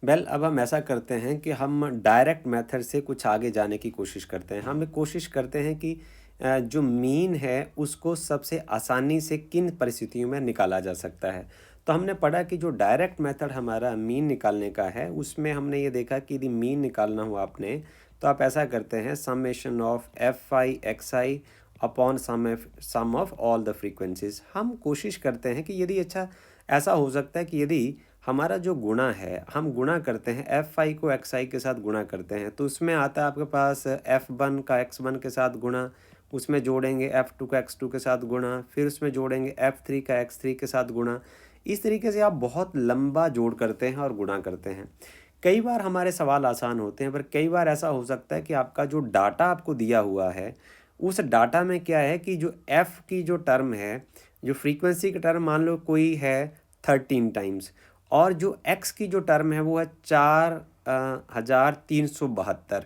Well अब हम ऐसा करते हैं कि हम डायरेक्ट मेथड से कुछ आगे जाने की कोशिश करते हैं। हम एक कोशिश करते हैं कि जो मीन है उसको सबसे आसानी से किन परिस्थितियों में निकाला जा सकता है। तो हमने पढ़ा कि जो डायरेक्ट मेथड हमारा मीन निकालने का है उसमें हमने ये देखा कि यदि मीन निकालना हो आपने तो आप ऐसा करते हैं summation of F I X I upon sum of all the frequencies. हम कोशिश करते हैं कि यदि ऐसा हो सकता है कि यदि हमारा जो गुणा है हम गुणा करते हैं एफ आई को एक्स आई के साथ गुणा करते हैं तो उसमें आता है आपके पास एफ वन का एक्स वन के साथ गुणा, उसमें जोड़ेंगे एफ टू का एक्स टू के साथ गुणा, फिर उसमें जोड़ेंगे एफ थ्री का एक्स थ्री के साथ गुणा। इस तरीके से आप बहुत लंबा जोड़ करते हैं और गुणा करते हैं। कई बार हमारे सवाल आसान होते हैं पर कई बार ऐसा हो सकता है कि आपका जो डाटा आपको दिया हुआ है उस डाटा में क्या है कि जो एफ़ की जो टर्म है, जो फ्रीक्वेंसी की टर्म मान लो कोई है 13 टाइम्स और जो एक्स की जो टर्म है वो है 4372।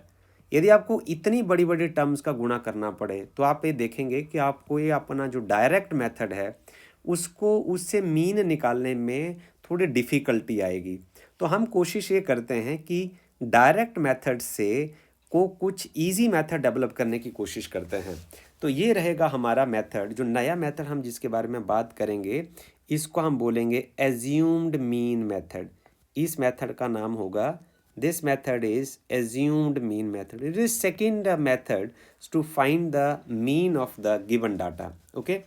यदि आपको इतनी बड़ी बड़ी टर्म्स का गुणा करना पड़े तो आप ये देखेंगे कि आपको ये अपना जो डायरेक्ट मेथड है उसको उससे मीन निकालने में थोड़ी डिफ़िकल्टी आएगी। तो हम कोशिश ये करते हैं कि डायरेक्ट मेथड से को कुछ इजी मेथड डेवलप करने की कोशिश करते हैं। तो ये रहेगा हमारा मेथड। जो नया मेथड हम जिसके बारे में बात करेंगे इसको हम बोलेंगे एज्यूम्ड मीन मेथड। इस मेथड का नाम होगा this method is assumed mean method. It is second method to find the mean of the given data. Okay,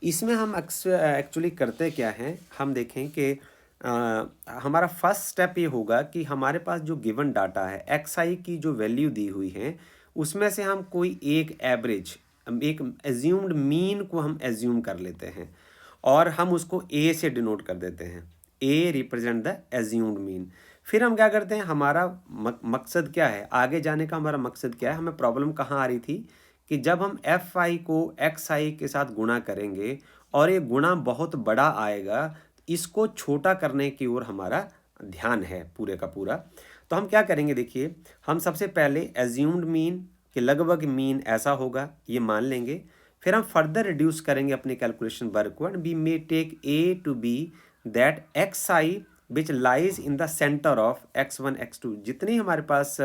इसमें हम एक्चुअली करते क्या हैं, हम देखें कि हमारा फर्स्ट स्टेप ये होगा कि हमारे पास जो गिवन डाटा है एक्स आई की जो वैल्यू दी हुई है उसमें से हम कोई एक एवरेज, एक एज्यूम्ड मीन को हम एज्यूम कर लेते हैं और हम उसको ए से डिनोट कर देते हैं। A represent the assumed mean. फिर हम क्या करते हैं, हमारा मकसद क्या है, आगे जाने का हमारा मकसद क्या है, हमें प्रॉब्लम कहाँ आ रही थी कि जब हम एफ आई को एक्स आई के साथ गुणा करेंगे और ये गुणा बहुत बड़ा आएगा, इसको छोटा करने की ओर हमारा ध्यान है पूरे का पूरा। तो हम क्या करेंगे, देखिए हम सबसे पहले एज्यूम्ड मीन कि लगभग मीन ऐसा होगा ये मान लेंगे। फिर हम फर्दर रिड्यूस करेंगे अपने कैलकुलेशन वर्क को and we may take A to be that X I which lies in the centre of X one X two. जितनी हमारे पास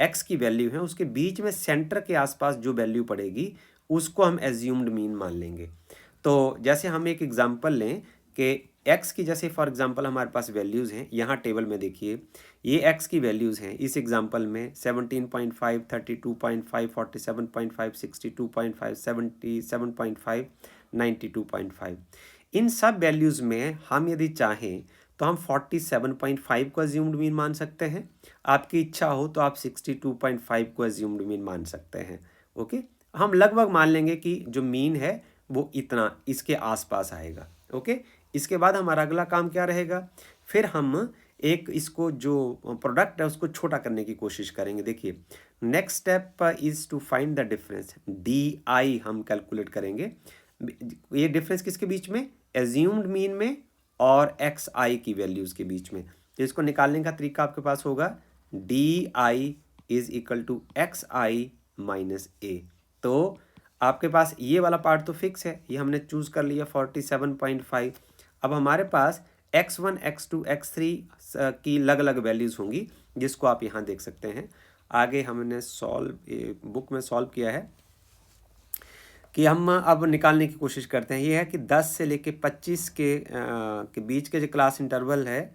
एक्स की वैल्यू है उसके बीच में सेंटर के आसपास जो वैल्यू पड़ेगी उसको हम एज्यूम्ड मीन मान लेंगे। तो जैसे हम एक एग्जांपल लें कि एक्स की, जैसे फॉर एग्जांपल हमारे पास वैल्यूज़ हैं यहाँ टेबल में, देखिए ये एक्स की वैल्यूज़ हैं इस एग्जांपल में 17.5, 32.5, 47.5, 62.5, 77.5, 92.5। इन सब वैल्यूज़ में हम यदि चाहें तो हम 47.5 को एज्यूम्ड मीन मान सकते हैं। आपकी इच्छा हो तो आप 62.5 को एज्यूम्ड मीन मान सकते हैं। ओके, हम लगभग मान लेंगे कि जो मीन है वो इतना इसके आसपास आएगा। ओके, इसके बाद हमारा अगला काम क्या रहेगा, फिर हम एक इसको जो प्रोडक्ट है उसको छोटा करने की कोशिश करेंगे। देखिए next step is to find the difference, D I हम कैलकुलेट करेंगे। ये डिफरेंस किसके बीच में, एज्यूम्ड मीन में और एक्स आई की वैल्यूज़ के बीच में। तो इसको निकालने का तरीका आपके पास होगा d i is equal to x I minus a. तो आपके पास ये वाला पार्ट तो फिक्स है, ये हमने चूज़ कर लिया 47.5। अब हमारे पास x1, x2, x3 की अलग अलग वैल्यूज़ होंगी जिसको आप यहाँ देख सकते हैं। आगे हमने बुक में सॉल्व किया है कि हम अब निकालने की कोशिश करते हैं। ये है कि 10 से लेके 25 के बीच के जो क्लास इंटरवल है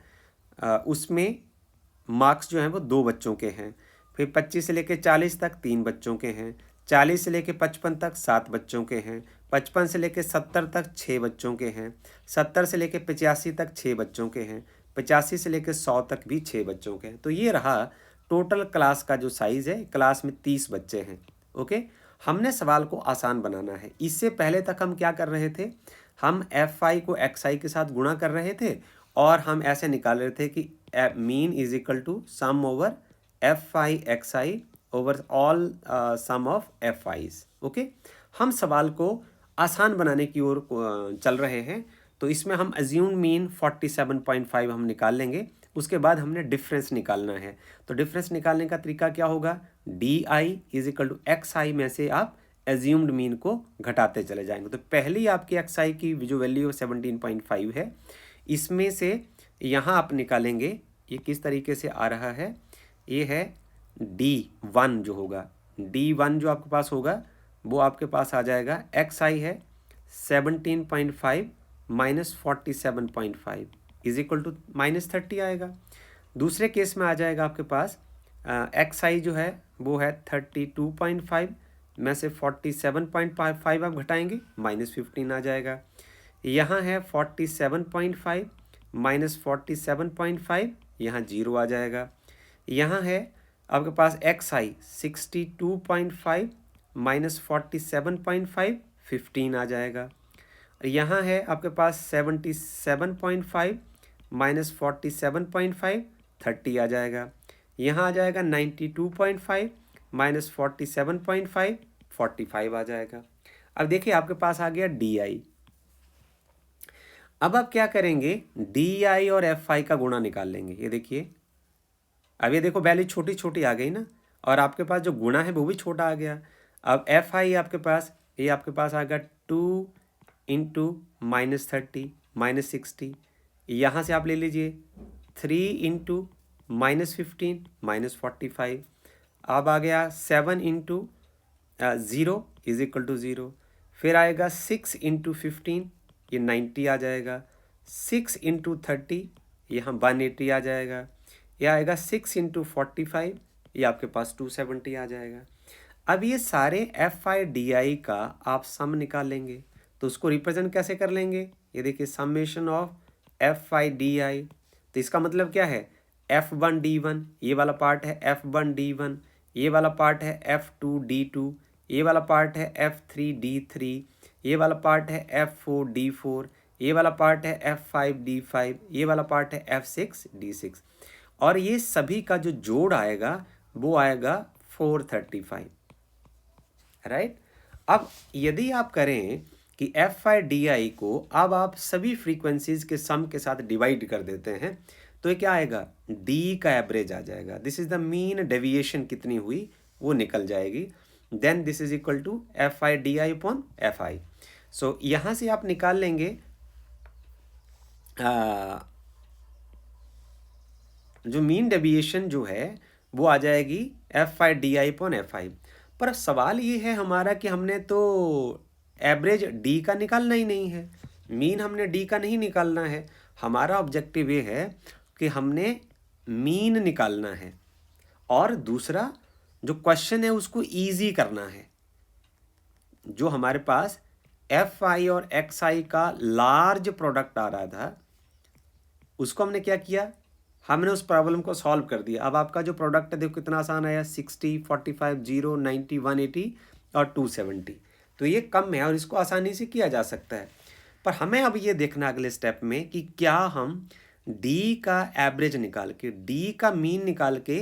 उसमें मार्क्स जो हैं वो 2 बच्चों के हैं। फिर 25 से लेके 40 तक 3 बच्चों के हैं। 40 से लेके 55 तक 7 बच्चों के हैं। 55 से लेके 70 तक 6 बच्चों के हैं। 70 से लेके 85 तक 6 बच्चों के हैं। 85 से लेके 100 तक भी 6 बच्चों के हैं। तो ये रहा टोटल क्लास का जो साइज़ है, क्लास में 30 बच्चे हैं। ओके, हमने सवाल को आसान बनाना है। इससे पहले तक हम क्या कर रहे थे, हम एफ आई को एक्स आई के साथ गुणा कर रहे थे और हम ऐसे निकाल रहे थे कि mean is equal to sum over F I X I over all sum of F I's. Okay, हम सवाल को आसान बनाने की ओर चल रहे हैं। तो इसमें हम एज्यूम मीन 47.5 हम निकाल लेंगे। उसके बाद हमने डिफरेंस निकालना है। तो डिफरेंस निकालने का तरीका क्या होगा, d i is equal to x i में से आप एज्यूम्ड मीन को घटाते चले जाएंगे। तो पहली आपकी एक्स आई की जो वैल्यू 17.5 है, इसमें से यहाँ आप निकालेंगे ये किस तरीके से आ रहा है, ये है D1 जो होगा, D1 जो आपके पास होगा वो आपके पास आ जाएगा, एक्स आई है 17.5 माइनस 47.5 इज इक्वल टू -30 आएगा। दूसरे केस में आ जाएगा आपके पास एक्स आई जो है वो है 32.5 में से 47.5 आप घटाएंगे -15 आ जाएगा। यहाँ है 47.5 माइनस 47.5, यहाँ 0 आ जाएगा। यहाँ है आपके पास एक्स आई 62.5 माइनस 47.5, 15 आ जाएगा। यहाँ है आपके पास 77.5 माइनस 47.5, 30 आ जाएगा। यहाँ आ जाएगा 92.5 माइनस 47.5, 45 आ जाएगा। अब देखिए आपके पास आ गया डी आई। अब आप क्या करेंगे, डी आई और एफ आई का गुणा निकाल लेंगे। ये देखिए, अब ये देखो वैल्यू छोटी छोटी आ गई ना, और आपके पास जो गुणा है वो भी छोटा आ गया। अब एफ आई आपके पास, ये आपके पास आ गया 2 इंटू -30 -60। यहाँ से आप ले लीजिए 3 इंटू -15 -45। अब आ गया 7 इंटू 0 इज इक्वल टू 0। फिर आएगा 6 इंटू 15, ये 90 आ जाएगा। 6 इंटू 30, यहाँ 180 आ जाएगा। ये आएगा 6 इंटू 45, ये आपके पास 270 आ जाएगा। अब ये सारे एफ आई डी आई का आप सम निकाल लेंगे, तो उसको रिप्रेजेंट कैसे कर लेंगे, ये देखिए summation of F I D I. तो इसका मतलब क्या है, F1D1 ये वाला पार्ट है F1D1, ये वाला पार्ट है F2D2, ये वाला पार्ट है F3D3, ये वाला पार्ट है F4D4, ये वाला पार्ट है F5D5, ये वाला पार्ट है F6D6, और ये सभी का जो जोड़ आएगा वो आएगा 435, राइट। अब यदि आप करें कि एफ आई डी आई को अब आप सभी फ्रीक्वेंसीज के सम के साथ डिवाइड कर देते हैं, तो ये क्या आएगा, डी का एवरेज आ जाएगा। This is the mean deviation कितनी हुई वो निकल जाएगी। Then this is equal to f I D I upon f i. So यहाँ से आप निकाल लेंगे जो मीन डेविएशन जो है वो आ जाएगी F I D I upon f I. पर सवाल ये है हमारा कि हमने तो एवरेज डी का निकालना ही नहीं है, मीन हमने डी का नहीं निकालना है। हमारा ऑब्जेक्टिव ये है कि हमने मीन निकालना है, और दूसरा जो क्वेश्चन है उसको इजी करना है। जो हमारे पास एफ आई और एक्स आई का लार्ज प्रोडक्ट आ रहा था, उसको हमने क्या किया, हमने उस प्रॉब्लम को सॉल्व कर दिया। अब आपका जो प्रोडक्ट है देखो कितना आसान आया, 60, 45, 0, 90, 180 और 270। तो ये कम है और इसको आसानी से किया जा सकता है। पर हमें अब ये देखना अगले स्टेप में कि क्या हम डी का एवरेज निकाल के, डी का मीन निकाल के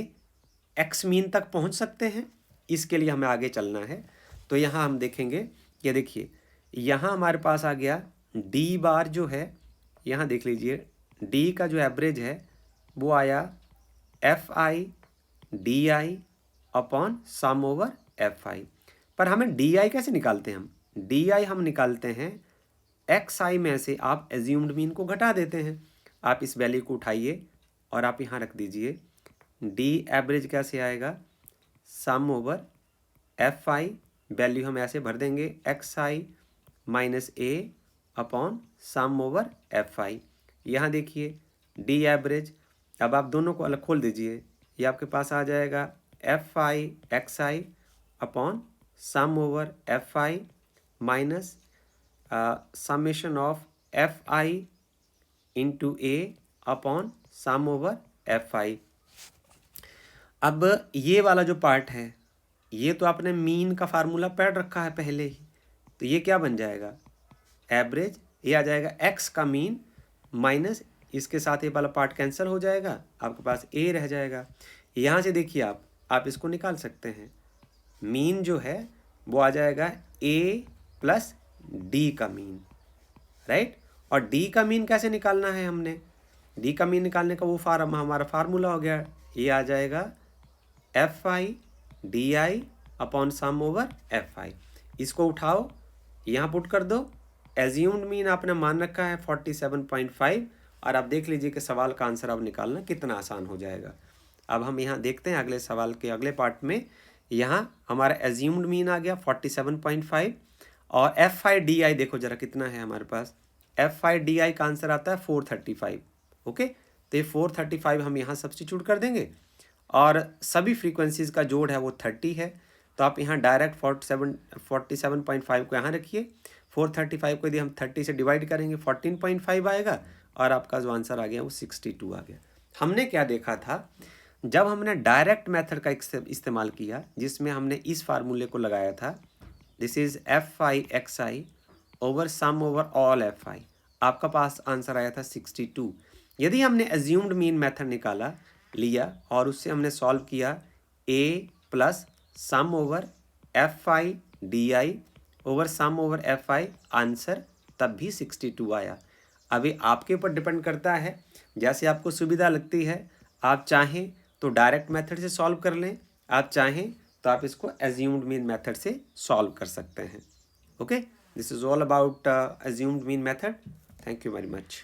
एक्स मीन तक पहुंच सकते हैं। इसके लिए हमें आगे चलना है। तो यहाँ हम देखेंगे, ये देखिए यहाँ हमारे पास आ गया डी बार जो है, यहाँ देख लीजिए डी का जो एवरेज है वो आया F I D I upon sum over F I. पर हमें डी आई कैसे निकालते हैं, हम डी आई हम निकालते हैं एक्स आई में से आप एज्यूम्ड मीन को घटा देते हैं। आप इस वैल्यू को उठाइए और आप यहाँ रख दीजिए। डी एवरेज कैसे आएगा, sum over F I, value हम ऐसे भर देंगे X I minus A upon sum over F I. यहाँ देखिए डी एवरेज, अब आप दोनों को अलग खोल दीजिए, ये आपके पास आ जाएगा F I X I upon sum over F I minus summation of F I into A upon sum over F I. अब ये वाला जो पार्ट है ये तो आपने मीन का फार्मूला पढ़ रखा है पहले ही, तो ये क्या बन जाएगा, एवरेज, ये आ जाएगा एक्स का मीन माइनस इसके साथ ये वाला पार्ट कैंसिल हो जाएगा, आपके पास ए रह जाएगा। यहाँ से देखिए आप इसको निकाल सकते हैं, मीन जो है वो आ जाएगा ए प्लस डी का मीन, राइट। और डी का मीन कैसे निकालना है, हमने डी का मीन निकालने का वो हमारा फार्मूला हो गया, ये आ जाएगा F I D I upon sum over F I. इसको उठाओ यहाँ पुट कर दो, एज्यूम्ड मीन आपने मान रखा है 47.5 और आप देख लीजिए कि सवाल का आंसर अब निकालना कितना आसान हो जाएगा। अब हम यहाँ देखते हैं अगले सवाल के अगले पार्ट में। यहाँ हमारा एज्यूम्ड मीन आ गया 47.5 और FIDI देखो जरा कितना है हमारे पास। FIDI का आंसर आता है 435। ओके, तो ये 435 हम यहाँ सब्स्टिट्यूट कर देंगे और सभी फ्रीक्वेंसीज का जोड़ है वो 30 है। तो आप यहाँ डायरेक्ट 47.5 को यहाँ रखिए, 435 को यदि हम 30 से डिवाइड करेंगे 14.5 आएगा और आपका जो आंसर आ गया वो 62 आ गया। हमने क्या देखा था, जब हमने डायरेक्ट मेथड का इस्तेमाल किया जिसमें हमने इस फार्मूले को लगाया था, this is FIXI over sum over all FI, आपका पास आंसर आया था 62। यदि हमने एज्यूम्ड मीन मेथड निकाला लिया और उससे हमने सॉल्व किया A plus sum over FIDI over sum over FI, answer तब भी 62 आया। अभी आपके ऊपर डिपेंड करता है, जैसे आपको सुविधा लगती है। आप चाहें तो डायरेक्ट मेथड से सॉल्व कर लें, आप चाहें तो आप इसको एज्यूम्ड मीन मेथड से सॉल्व कर सकते हैं। Okay, this is all about assumed mean method. Thank you very much.